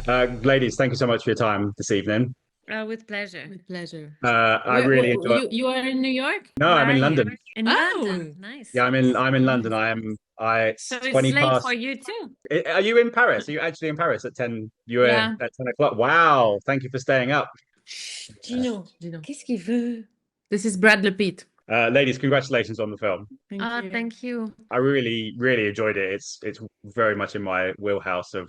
Ladies, thank you so much for your time this evening. With pleasure. With pleasure. I Where really enjoy. you are in New York? No, Where I'm are in you? London. In London. Oh, Yeah, Nice. I'm in London. nice. It's So it's 20 late for past. you too. Are you in Paris? Are you actually in Paris at 10? You were Yeah. at 10 o'clock. Wow, thank you for staying up. Shh, Gino. Qu'est-ce qu'il veut? This is Bradley Pitt. Ladies, congratulations on the film. Thank Oh, you. thank you. I really, really enjoyed it. It's very much in my wheelhouse of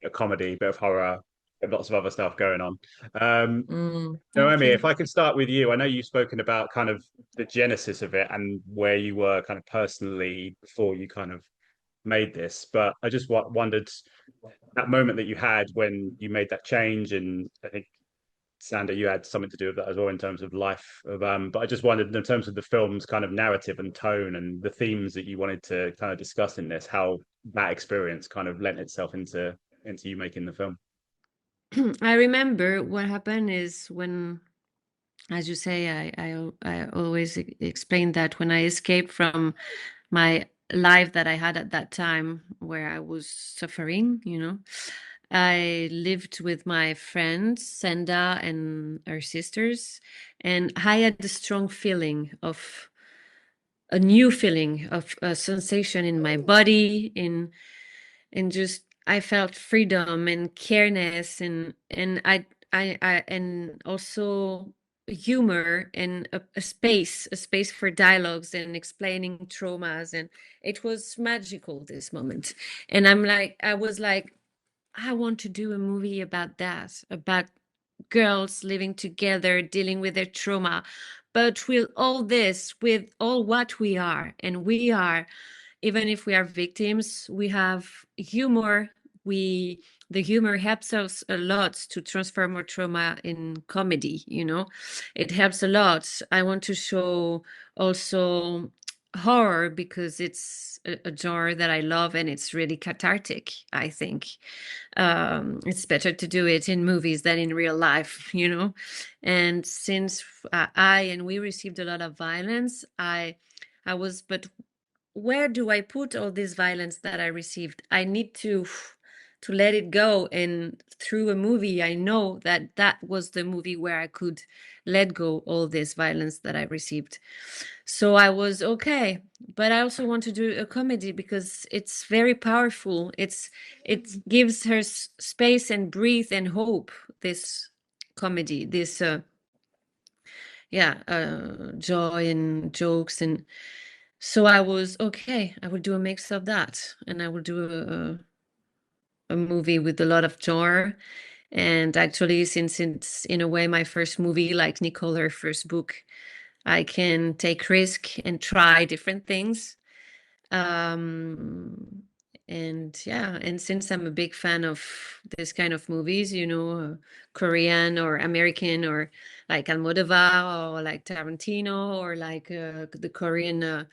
a comedy, bit of horror, and lots of other stuff going on. Um, Thank Noemie, you. if I could start with you, I know you've spoken about kind of the genesis of it and where you were kind of personally before you kind of made this, but I just wondered that moment that you had when you made that change, and I think Sanda, you had something to do with that as well in terms of life of but I just wondered in terms of the film's kind of narrative and tone and the themes that you wanted to kind of discuss in this, how that experience kind of lent itself into you making the film. I remember what happened is when, as you say, I always explain that when I escaped from my life that I had at that time where I was suffering, I lived with my friends, Senda and her sisters, and I had a strong feeling of a new feeling of a sensation in my body, in just I felt freedom and careness and and also humor and a space for dialogues and explaining traumas, and it was magical this moment. And I was like, I want to do a movie about that, about girls living together, dealing with their trauma, but with all this, with all what we are. And we are, even if we are victims, we have humor. We The humor helps us a lot to transform our trauma in comedy, It helps a lot. I want to show also horror because it's a genre that I love and it's really cathartic, I think. It's better to do it in movies than in real life, And since I and we received a lot of violence, I was, but where do I put all this violence that I received? I need to let it go. And through a movie, I know that that was the movie where I could let go all this violence that I received. So I was okay. But I also want to do a comedy because it's very powerful. It gives her space and breathe and hope. This comedy, this joy and jokes. And so I was okay. I would do a mix of that, and I would do a movie with a lot of genre. And actually, since it's in a way my first movie, like Nicole, her first book, I can take risk and try different things. Um, and yeah, and since I'm a big fan of this kind of movies, Korean or American or like Almodovar or like Tarantino or like the Korean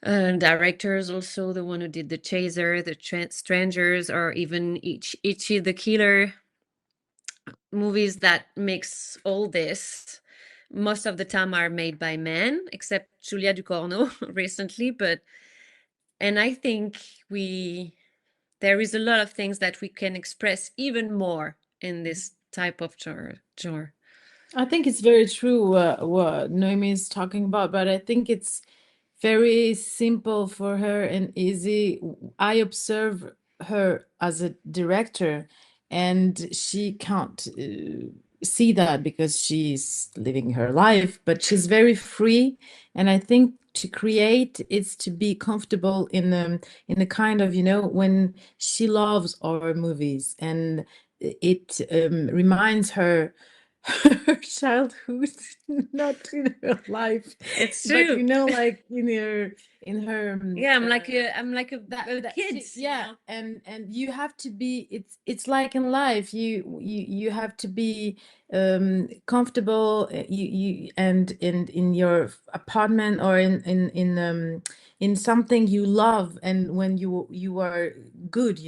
directors, also the one who did The Chaser, Strangers, or even Ichi the Killer, movies that mix all this. Most of the time are made by men, except Julia Ducournau recently, but and I think we there is a lot of things that we can express even more in this type of genre. I think it's very true what Noemi is talking about, but I think it's very simple for her and easy. I observe her as a director, and she can't see that because she's living her life, but she's very free. And I think to create is to be comfortable in the kind of, when she loves horror movies, and it reminds her her childhood, not in her life, It's but true. like in her Yeah, I'm like a that kid, yeah. And you have to be, it's like in life, you have to be comfortable, you and in your apartment or in something you love, and when you are good,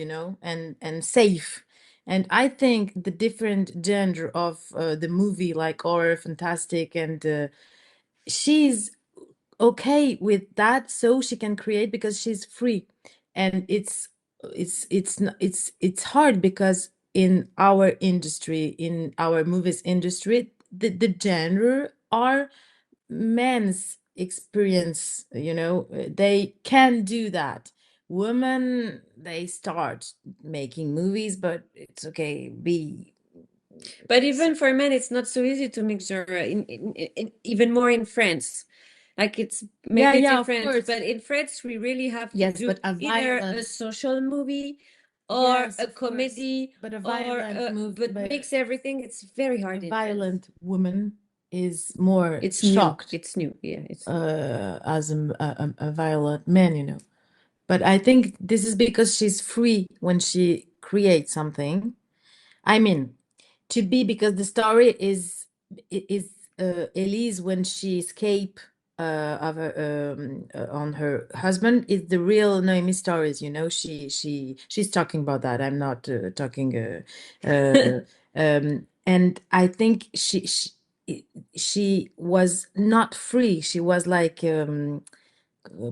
and safe. And I think the different genre of the movie, like horror, fantastic, and she's okay with that, so she can create because she's free. And it's hard because in our industry, in our movies industry, the genre are men's experience, you know, they can do that. Women, they start making movies, but it's okay, be. But even for men, it's not so easy to make genre. Even more in France, like it's Yeah, maybe yeah, of different, course. but in France we really have to Yes, do but a either a violent, social movie or yes, a of course, comedy but a or violent movie, but but mix everything. It's very a hard in France. violent woman is more It's new. shocked It's new. Yeah, it's new. as a violent man, you know. But I think this is because she's free when she creates something. I mean, to be, because the story is Elise when she escape of her, on her husband is the real Noémie stories. You know, she's talking about that. I'm not talking. And I think she was not free. She was like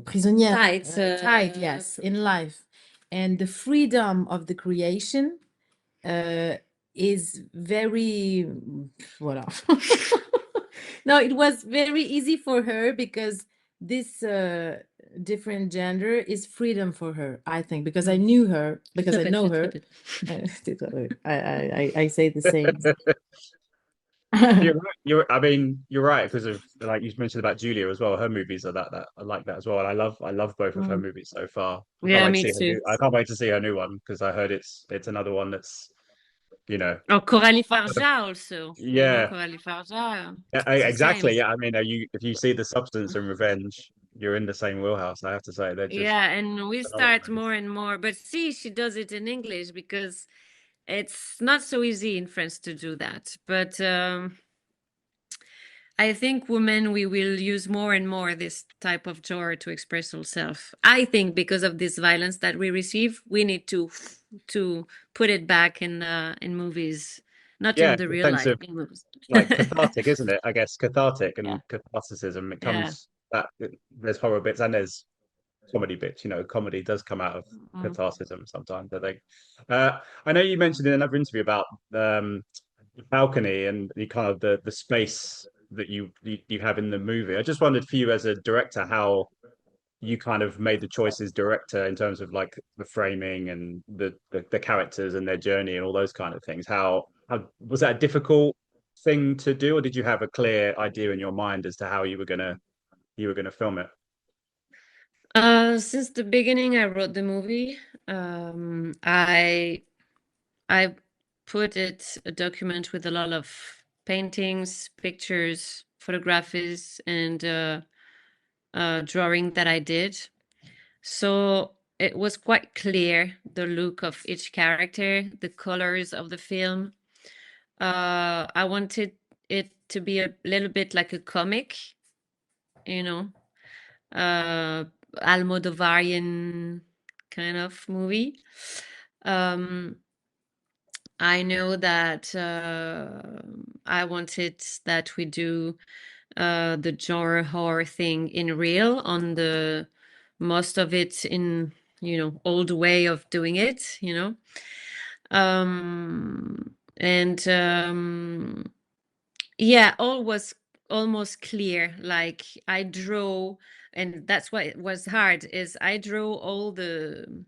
prisonnière, Tight. tied, yes, in life, and the freedom of the creation is very voilà. No, it was very easy for her because this different gender is freedom for her, I think, because I knew her, because I know her. I say the same. I mean, you're right because of like you mentioned about Julia as well. Her movies are that I like that as well, and I love both of her Mm. movies so far. I can't Yeah, wait to me see her too. new. I can't wait to see her new one because I heard it's another one that's you know Oh, Coralie kind of- Farja also. You know, yeah, Coralie Farja. yeah, It's the same. exactly. Yeah, I mean, are you if you see the substance and revenge, you're in the same wheelhouse. I have to say they're just Yeah, and we phenomenal start movies. more and more. But see, she does it in English because it's not so easy in France to do that. But I think women, we will use more and more this type of genre to express ourselves. I think because of this violence that we receive, we need to put it back in movies, not Yeah, in it's the a real sense life, of in movies. like cathartic, isn't it? I guess cathartic Yeah, and catharticism. It yeah. comes that there's horror bits and there's comedy bits. You know, comedy does come out of Mm. catharsis sometimes. I think. I know you mentioned in another interview about the balcony and the kind of the space that you have in the movie. I just wondered for you as a director how you kind of made the choices director in terms of like the framing and the characters and their journey and all those kind of things. How was that a difficult thing to do, or did you have a clear idea in your mind as to how you were gonna film it? Since the beginning, I wrote the movie. I put it a document with a lot of paintings, pictures, photographies, and drawing that I did. So it was quite clear the look of each character, the colors of the film. I wanted it to be a little bit like a comic, you know, uh, Almodovarian kind of movie. Um, I know that I wanted that we do the genre horror thing in real on the most of it in old way of doing it, and yeah, all was almost clear. Like I draw, and that's why it was hard. Is I drew all the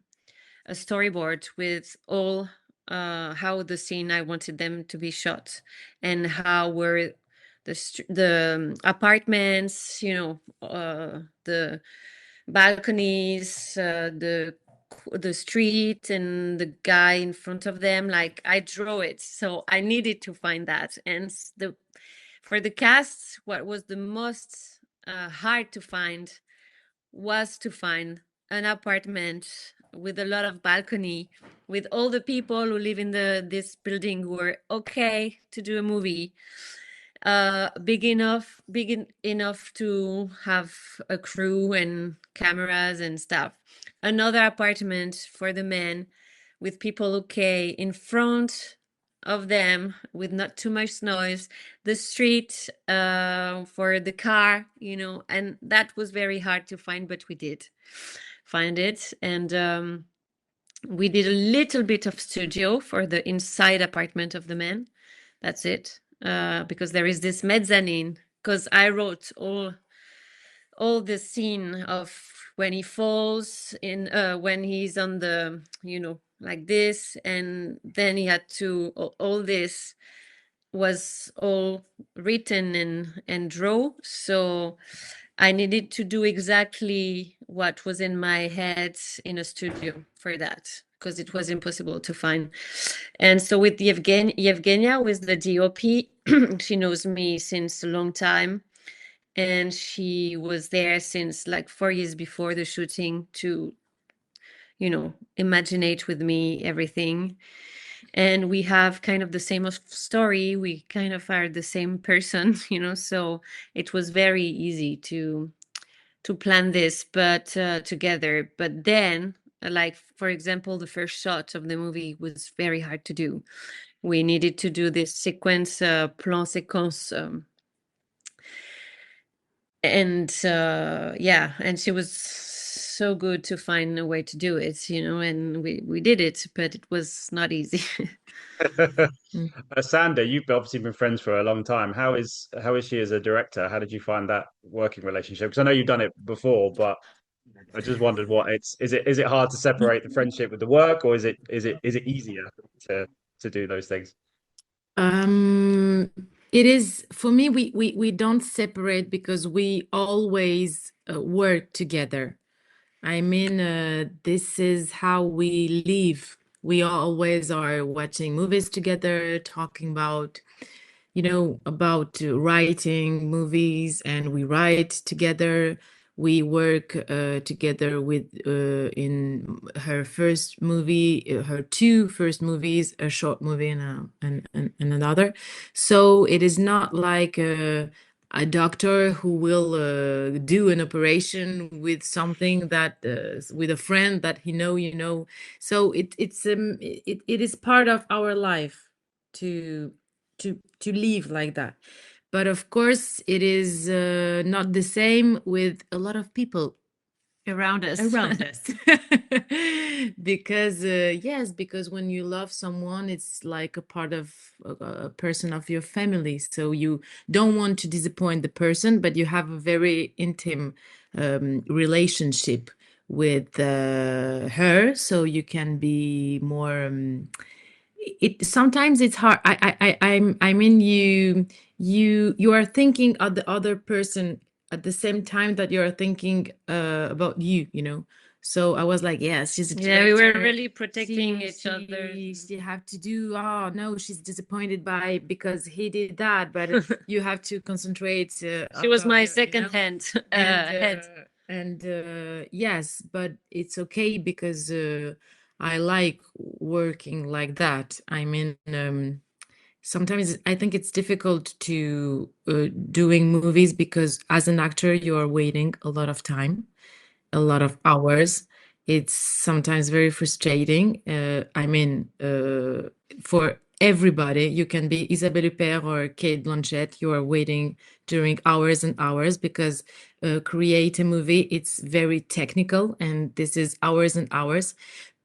a storyboard with all how the scene I wanted them to be shot, and how were the apartments, the balconies, the street, and the guy in front of them. Like I draw it, so I needed to find that. And the for the cast, what was the most hard to find was to find an apartment with a lot of balcony, with all the people who live in this building who were okay to do a movie, big enough to have a crew and cameras and stuff. Another apartment for the men with people okay in front of them with not too much noise, the street for the car, and that was very hard to find, but we did find it. And We did a little bit of studio for the inside apartment of the man. That's it. Because there is this mezzanine. Because I wrote all the scene of when he falls in, when he's on the, like this, and then he had to, all this was all written and draw. So I needed to do exactly what was in my head in a studio for that, because it was impossible to find. And so with Yevgenia, with the DOP, she knows me since a long time. And she was there since like 4 years before the shooting to, imaginate with me everything. And we have kind of the same story. We kind of are the same person, so it was very easy to plan this, but together. But then, like for example, the first shot of the movie was very hard to do. We needed to do this sequence, plan séquence, and yeah, and she was so good to find a way to do it, and we did it, but it was not easy. Mm. Sanda, you've obviously been friends for a long time. How is she as a director? How did you find that working relationship? Because I know you've done it before, but I just wondered what it's is it hard to separate the friendship with the work, or is it easier to do those things? Um, it is for me. We don't separate because we always work together. I mean, this is how we live. We always are watching movies together, talking about, about writing movies, and we write together. We work together with in her first movie, her two first movies, a short movie and another. So it is not like a doctor who will do an operation with something that with a friend that he know. So it is part of our life to to live like that. But of course, it is not the same with a lot of people Around us. around us. Because yes, because when you love someone, it's like a part of a person of your family. So you don't want to disappoint the person, but you have a very intimate relationship with her, so you can be more. It sometimes it's hard. I mean, you are thinking of the other person at the same time that you are thinking about you. So I was like, yes, she's a Yeah, we were director. really protecting She each other. she have to do. Oh no, she's disappointed by because he did that, but you have to concentrate. She was About my your, second hand head. and yes, but it's okay because I like working like that. I mean, sometimes I think it's difficult to doing movies because as an actor, you are waiting a lot of time, a lot of hours. It's sometimes very frustrating. I mean, for everybody, you can be Isabelle Huppert or Kate Blanchett. You are waiting during hours and hours because create a movie, it's very technical, and this is hours and hours.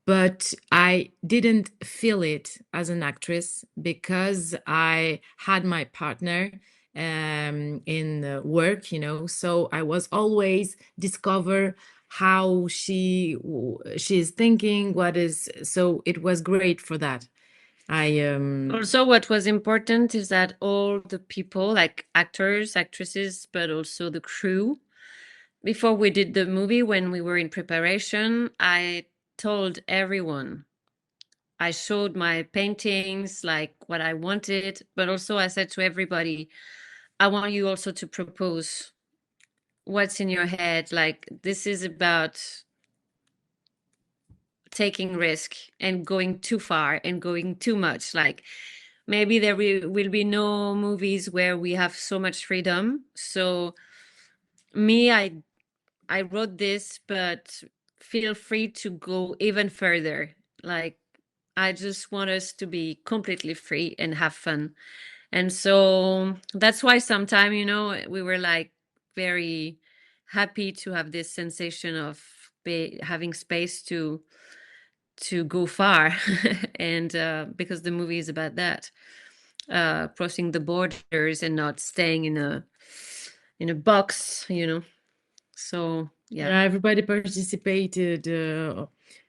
But I didn't feel it as an actress because I had my partner in work. So I was always discover how she's thinking, what is, so it was great for that. I Also, what was important is that all the people, like actors, actresses, but also the crew, before we did the movie, when we were in preparation, I told everyone. I showed my paintings, like what I wanted, but also I said to everybody, I want you also to propose what's in your head. Like, this is about taking risk and going too far and going too much. Like, maybe there will be no movies where we have so much freedom. So me, I wrote this, but feel free to go even further. Like, I just want us to be completely free and have fun. And so that's why sometimes, we were like very happy to have this sensation of having space to go far, and because the movie is about that, crossing the borders and not staying in a box, you know. So yeah. Yeah, everybody participated,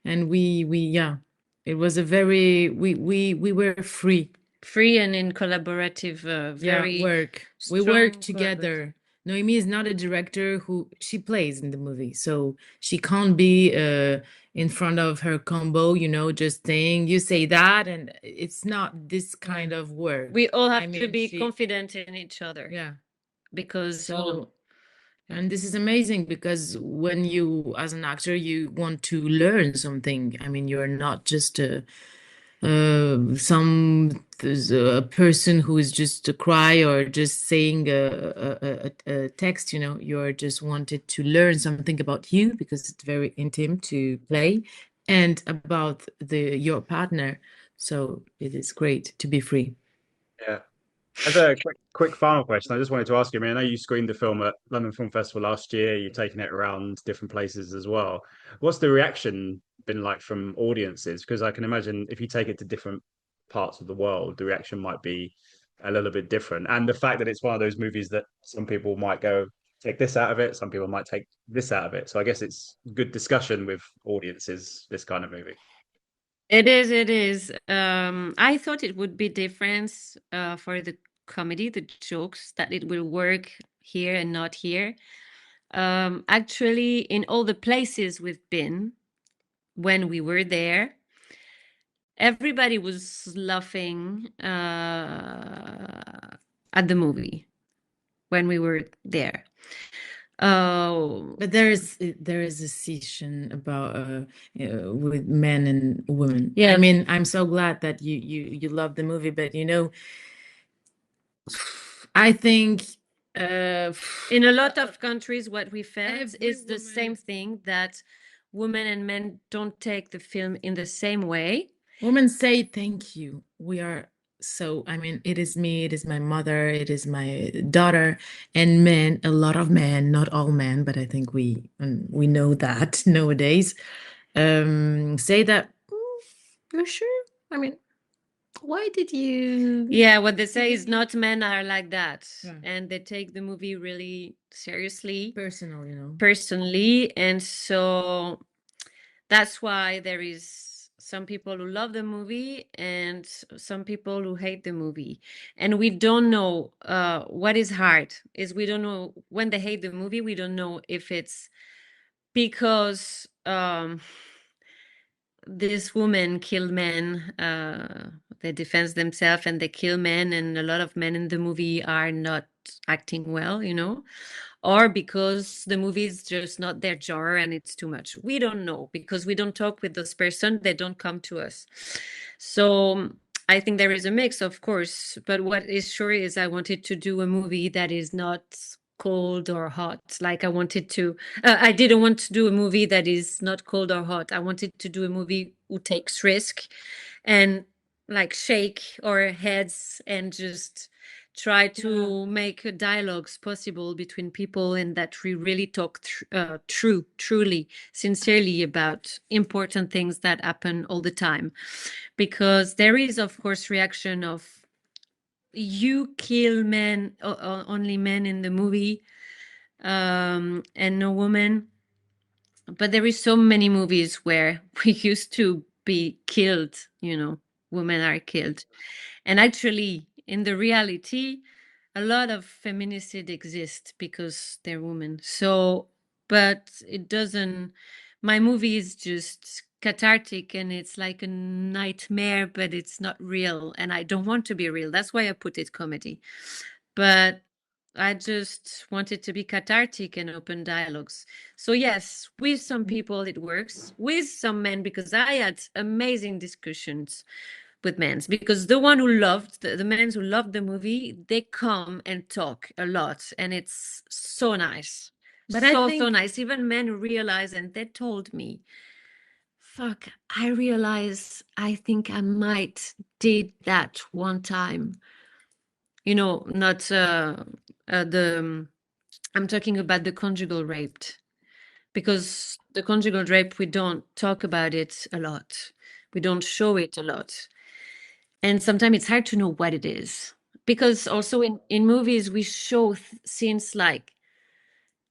and we yeah, it was a very we were free. Free and in collaborative, very work. We strong work collaborative. together. Noemi is not a director who she plays in the movie, so she can't be in front of her combo, you know, just saying you say that, and it's not this kind of work. We all have I to mean, be she, confident in each other. yeah. Because So, and this is amazing because when you, as an actor, you want to learn something. I mean, you're not just there's a person who is just a cry or just saying a text, you know. You're just wanted to learn something about you because it's very intimate to play, and about your partner. So it is great to be free. Yeah. As a quick final question, I just wanted to ask you, I mean, I know you screened the film at London Film Festival last year, you've taken it around different places as well. What's the reaction been like from audiences? Because I can imagine if you take it to different parts of the world, the reaction might be a little bit different. And the fact that it's one of those movies that some people might go, take this out of it, some people might take this out of it. So I guess it's good discussion with audiences, this kind of movie. it is, it is. I thought it would be different for the comedy, the jokes, that it will work here and not here. Actually, in all the places we've been, when we were there, everybody was laughing at the movie when we were there. Oh, But there is a session about with men and women. I yeah. mean, I'm so glad that you love the movie, but you know, I think In a lot of countries, what we felt every is the woman, same thing, that women and men don't take the film in the same way. women say thank you. We are so, I mean, it is me, it is my mother, it is my daughter, and men, a lot of men, not all men, but I think we know that nowadays, say that, you're sure? I mean, why did you? Yeah, what they say is not men are like that. Yeah. And they take the movie really seriously, Personal, you know. personally. And so that's why there is some people who love the movie and some people who hate the movie. And we don't know what is hard is we don't know when they hate the movie, we don't know if it's because this woman killed men, they defend themselves and they kill men, and a lot of men in the movie are not acting well, you know, or because the movie is just not their genre and it's too much. We don't know because we don't talk with those person, they don't come to us. So I think there is a mix, of course, but what is sure is I wanted to do a movie that is not cold or hot. Like I didn't want to do a movie that is not cold or hot. I wanted to do a movie who takes risk and like shake our heads and just try to make dialogues possible between people, and that we really talk truly, sincerely about important things that happen all the time. Because there is, of course, reaction of you kill men, only men in the movie, and no woman. But there is so many movies where we used to be killed, you know, women are killed. And actually, in the reality, a lot of feminicide exist because they're women. So, but it doesn't, my movie is just cathartic and it's like a nightmare, but it's not real. And I don't want to be real. That's why I put it comedy. But I just wanted to be cathartic and open dialogues. So yes, with some people it works, with some men, because I had amazing discussions with men, because the one who loved the men who loved the movie, they come and talk a lot, and it's so nice. But So nice. Even men realize, and they told me, fuck, I realize I think I might did that one time. You know, not the I'm talking about the conjugal rape, because the conjugal rape, we don't talk about it a lot. We don't show it a lot. And sometimes it's hard to know what it is. Because also in movies, we show scenes like,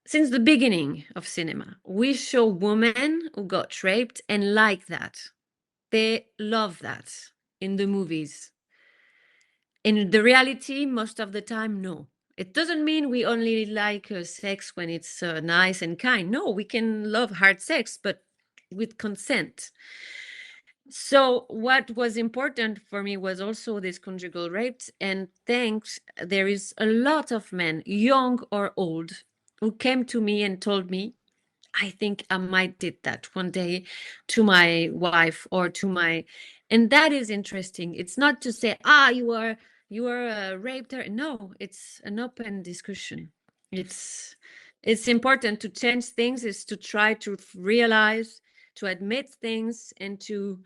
since the beginning of cinema, we show women who got raped and like that. They love that in the movies. In the reality, most of the time, no. It doesn't mean we only like sex when it's nice and kind. No, we can love hard sex, but with consent. So what was important for me was also this conjugal rape. And thanks, there is a lot of men, young or old, who came to me and told me, I think I might did that one day to my wife or to my, and that is interesting. It's not to say, you are raped her. No, it's an open discussion. It's important to change things, is to try to realize, to admit things, and to,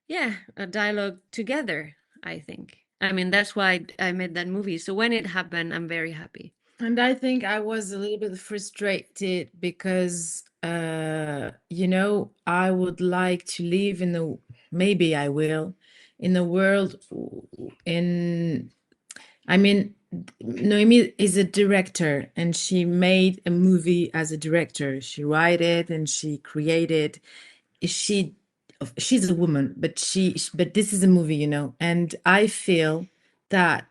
yeah, a dialogue together, I think. I mean, that's why I made that movie. So when it happened, I'm very happy. And I think I was a little bit frustrated because, you know, I would like to live in the, maybe I will, in a world in, I mean, Noémie is a director and she made a movie as a director. She wrote it and she created. She, she's a woman, but but this is a movie, you know, and I feel that,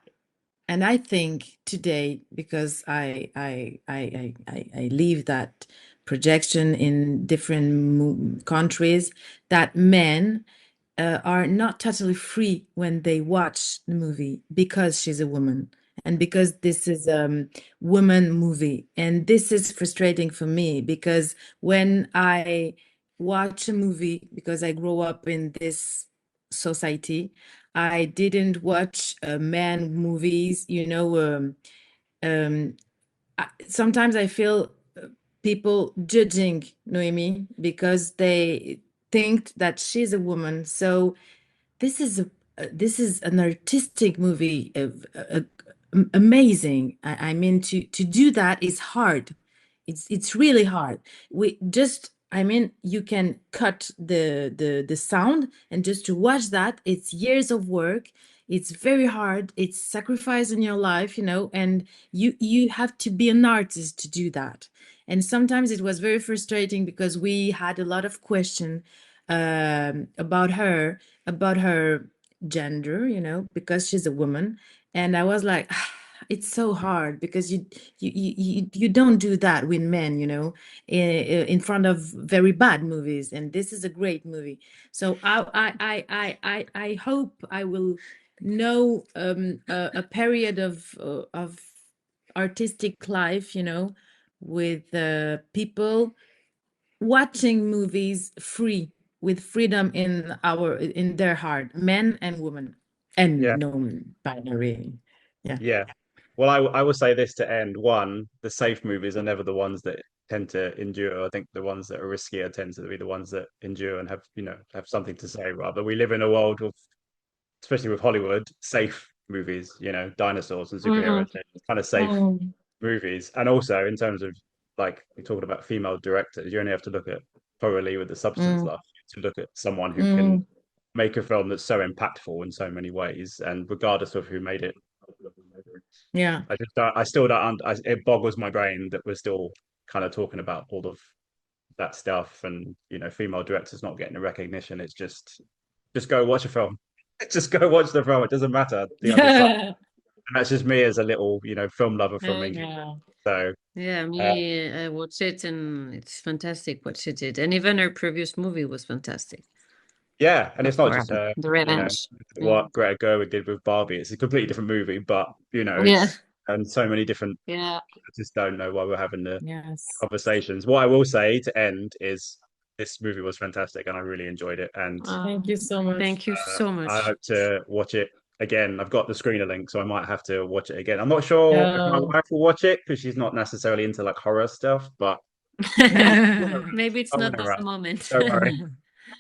and I think today, because I leave that projection in different countries, that men are not totally free when they watch the movie because she's a woman and because this is a woman movie. And this is frustrating for me because when I watch a movie, because I grow up in this society, I didn't watch man movies, you know. Um, Sometimes I feel people judging Noémie because they think that she's a woman. So this is an artistic movie, amazing. I mean, to do that is hard. It's really hard. We just, I mean, you can cut the sound, and just to watch that, it's years of work. It's very hard. It's sacrifice in your life, you know, and you have to be an artist to do that. And sometimes it was very frustrating because we had a lot of question about her gender, you know, because she's a woman. And I was like, it's so hard because you don't do that with men, you know, in front of very bad movies. And this is a great movie. So I hope I will know a period of artistic life, you know, with people watching movies free, with freedom in their heart, men and women, and Yeah. non-binary. Yeah. Yeah. Well, I will say this to end. One, the safe movies are never the ones that tend to endure. I think the ones that are riskier tend to be the ones that endure and have, have something to say rather. We live in a world of, especially with Hollywood, safe movies, dinosaurs and Mm-mm. superheroes, kind of safe movies. And also in terms of, like we talked about female directors, you only have to look at Coralie with the substance Mm, love to look at someone who can mm, make a film that's so impactful in so many ways, and regardless of who made it. yeah. I just don't, I still don't, it boggles my brain that we're still kind of talking about all of that stuff, and female directors not getting the recognition. It's just go watch a film. Just go watch the film. It doesn't matter the other side. And that's just me as a little, film lover, filmmaking. Yeah. So Yeah, uh, me, I watched it and it's fantastic what she did. And even her previous movie was fantastic. yeah, and it's not Before just her. The Revenge. What Greta Gerwig did with Barbie. It's a completely different movie, but Yeah. it's and so many different. Yeah. I just don't know why we're having the Yes. conversations. What I will say to end is this movie was fantastic and I really enjoyed it. And Thank you so much. Thank you so I much. hope to watch it again. I've got the screener link, so I might have to watch it again. I'm not sure if my wife will watch it because she's not necessarily into like horror stuff, but Maybe it's I'll not win her the out. moment. Don't worry.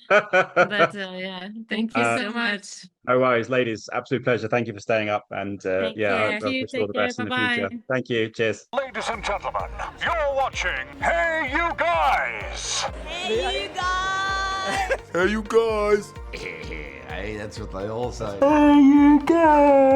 But yeah, thank you so much. No worries, ladies. Absolute pleasure. Thank you for staying up. And Take yeah, care. I wish you all Take the care. best in Bye the future. bye. Thank you. Cheers. Ladies and gentlemen, you're watching Hey You Guys! Hey, you guys! Hey, you guys! Hey, that's what they all say. Hey You Guys!